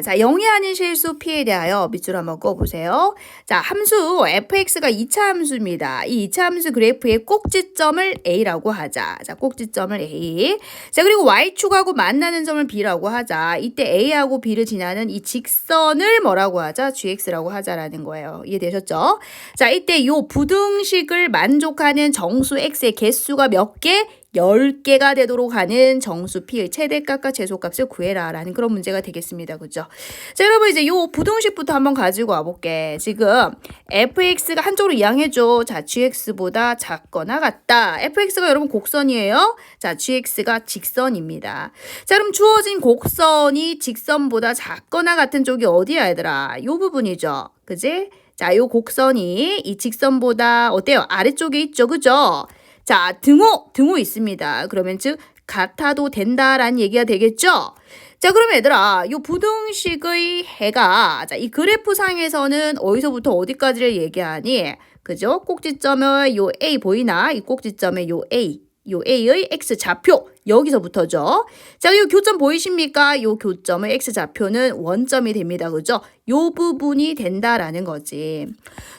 자, 0이 아닌 실수 P에 대하여 밑줄 한번 꺼보세요. 자, 함수 fx가 2차 함수입니다. 이 2차 함수 그래프의 꼭지점을 A라고 하자. 자, 꼭지점을 A. 자, 그리고 Y축하고 만나는 점을 B라고 하자. 이때 A하고 B를 지나는 이 직선을 뭐라고 하자? GX라고 하자라는 거예요. 이해되셨죠? 자, 이때 요 부등식을 만족하는 정수 X의 개수가 몇 개? 10개가 되도록 하는 정수 P의 최대값과 최소값을 구해라 라는 그런 문제가 되겠습니다. 그죠? 자, 여러분 이제 요 부등식부터 한번 가지고 와볼게. 지금 fx가 한쪽으로 이항해줘. 자, gx보다 작거나 같다. fx가 여러분 곡선이에요. 자, gx가 직선입니다. 자, 그럼 주어진 곡선이 직선보다 작거나 같은 쪽이 어디야 얘들아? 요 부분이죠. 그지? 자, 요 곡선이 이 직선보다 어때요? 아래쪽에 있죠. 그죠? 자, 등호 있습니다. 그러면 즉 같아도 된다라는 얘기가 되겠죠? 자, 그러면 얘들아, 요 부등식의 해가 자, 이 그래프 상에서는 어디서부터 어디까지를 얘기하니? 그죠? 꼭지점의 요 A 보이나? 이 꼭지점의 요 A의 X 좌표 여기서부터죠. 자, 이 교점 보이십니까? 이 교점의 X 좌표는 원점이 됩니다. 그죠? 이 부분이 된다라는 거지.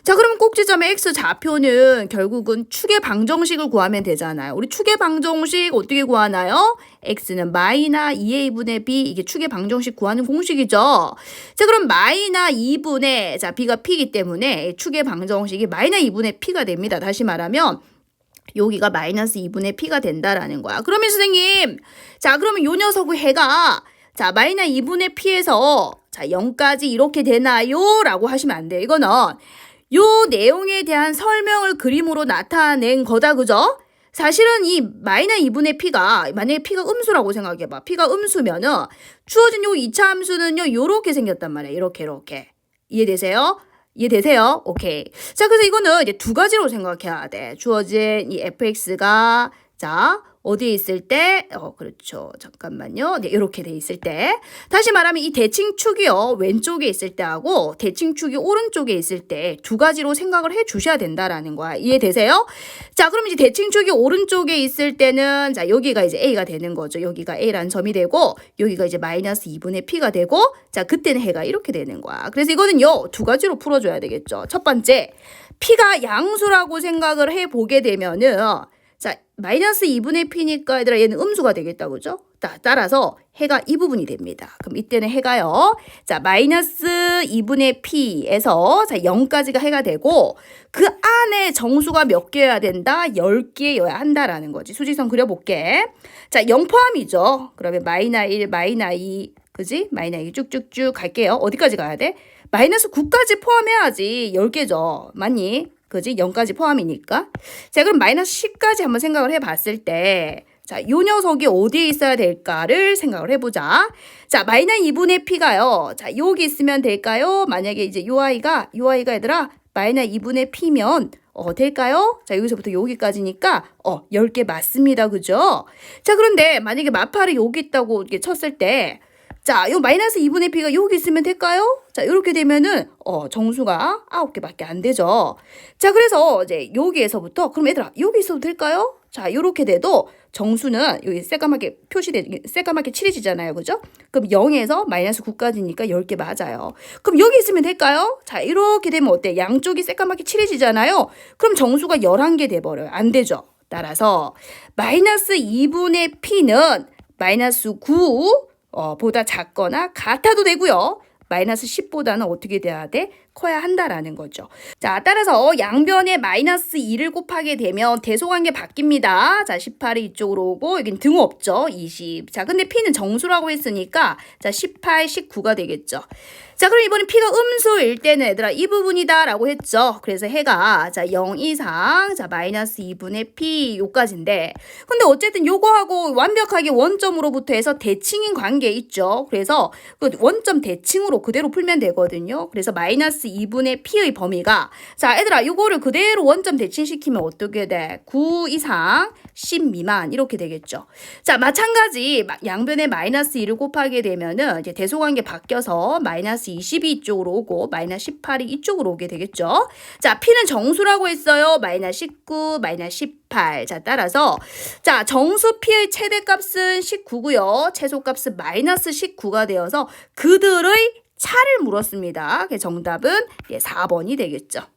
자, 그럼 꼭지점의 X 좌표는 결국은 축의 방정식을 구하면 되잖아요. 우리 축의 방정식 어떻게 구하나요? X는 마이너 2A분의 B 이게 축의 방정식 구하는 공식이죠. 자, 그럼 마이너 2분의 자, B가 P이기 때문에 축의 방정식이 마이너 2분의 P가 됩니다. 다시 말하면 여기가 마이너스 2분의 P가 된다라는 거야. 그러면 선생님, 자, 그러면 요 녀석의 해가 자, 마이너스 2분의 P에서 자, 0까지 이렇게 되나요? 라고 하시면 안 돼요. 이거는 요 내용에 대한 설명을 그림으로 나타낸 거다. 그죠? 사실은 이 마이너스 2분의 P가 만약에 P가 음수라고 생각해봐. P가 음수면은 주어진 요 2차 함수는요, 요렇게 생겼단 말이에요. 이렇게. 이해되세요? 이해되세요? 오케이. 자, 그래서 이거는 이제 두 가지로 생각해야 돼. 주어진 이 fx가 자, 어디에 있을 때? 그렇죠. 잠깐만요. 네, 이렇게 돼 있을 때. 다시 말하면 이 대칭축이요. 왼쪽에 있을 때하고 대칭축이 오른쪽에 있을 때 두 가지로 생각을 해 주셔야 된다라는 거야. 이해되세요? 자, 그럼 이제 대칭축이 오른쪽에 있을 때는 자, 여기가 이제 A가 되는 거죠. 여기가 A라는 점이 되고 여기가 이제 마이너스 2분의 P가 되고 자, 그때는 해가 이렇게 되는 거야. 그래서 이거는요. 두 가지로 풀어줘야 되겠죠. 첫 번째, P가 양수라고 생각을 해 보게 되면은 자, 마이너스 2분의 P니까 얘들아 얘는 음수가 되겠다. 그죠? 따라서 해가 이 부분이 됩니다. 그럼 이때는 해가요. 자, 마이너스 2분의 P에서 자, 0까지가 해가 되고 그 안에 정수가 몇 개여야 된다? 10개여야 한다라는 거지. 수직선 그려볼게. 자, 0 포함이죠. 그러면 마이너 1, 마이너 2, 그지? 마이너 2 쭉쭉쭉 갈게요. 어디까지 가야 돼? 마이너스 9까지 포함해야지 10개죠. 맞니? 그지? 0까지 포함이니까. 자, 그럼 마이너스 10까지 한번 생각을 해봤을 때 자, 요 녀석이 어디에 있어야 될까를 생각을 해보자. 자, 마이너스 2분의 P가요. 자, 여기 있으면 될까요? 만약에 이제 요 아이가 얘들아 마이너스 2분의 P면 될까요? 자, 여기서부터 여기까지니까 10개 맞습니다. 그죠? 자, 그런데 만약에 마파를 여기 있다고 이렇게 쳤을 때 자, 요 마이너스 2분의 P가 여기 있으면 될까요? 자, 이렇게 되면은 정수가 9개밖에 안 되죠. 자, 그래서 이제 여기에서부터 그럼 얘들아 여기 있어도 될까요? 자, 요렇게 돼도 정수는 여기 새까맣게 새까맣게 칠해지잖아요. 그죠? 그럼 0에서 마이너스 9까지니까 10개 맞아요. 그럼 여기 있으면 될까요? 자, 이렇게 되면 어때? 양쪽이 새까맣게 칠해지잖아요. 그럼 정수가 11개 돼버려요. 안 되죠. 따라서 마이너스 2분의 P는 마이너스 9 보다 작거나 같아도 되고요. 마이너스 10보다는 어떻게 돼야 돼? 커야 한다라는 거죠. 자, 따라서 양변에 마이너스 2를 곱하게 되면 대소관계 바뀝니다. 자, 18이 이쪽으로 오고 여긴 등호 없죠. 20. 자, 근데 P는 정수라고 했으니까 자, 18, 19가 되겠죠. 자, 그럼 이번엔 P가 음수일 때는 얘들아 이 부분이다 라고 했죠. 그래서 해가 자, 0 이상 자, 마이너스 2분의 P 요까지인데 근데 어쨌든 요거하고 완벽하게 원점으로부터 해서 대칭인 관계 있죠. 그래서 그 원점 대칭으로 그대로 풀면 되거든요. 그래서 마이너스 2분의 P의 범위가 자, 얘들아 요거를 그대로 원점 대칭시키면 어떻게 돼? 9 이상 10 미만 이렇게 되겠죠. 자, 마찬가지 양변에 마이너스 2를 곱하게 되면은 이제 대소관계 바뀌어서 마이너스 20이 이쪽으로 오고 마이너스 18이 이쪽으로 오게 되겠죠. 자, P는 정수라고 했어요. 마이너스 19, 마이너스 18. 자, 따라서 자, 정수 P의 최대값은 19고요. 최소값은 마이너스 19가 되어서 그들의 차를 물었습니다. 정답은 4번이 되겠죠.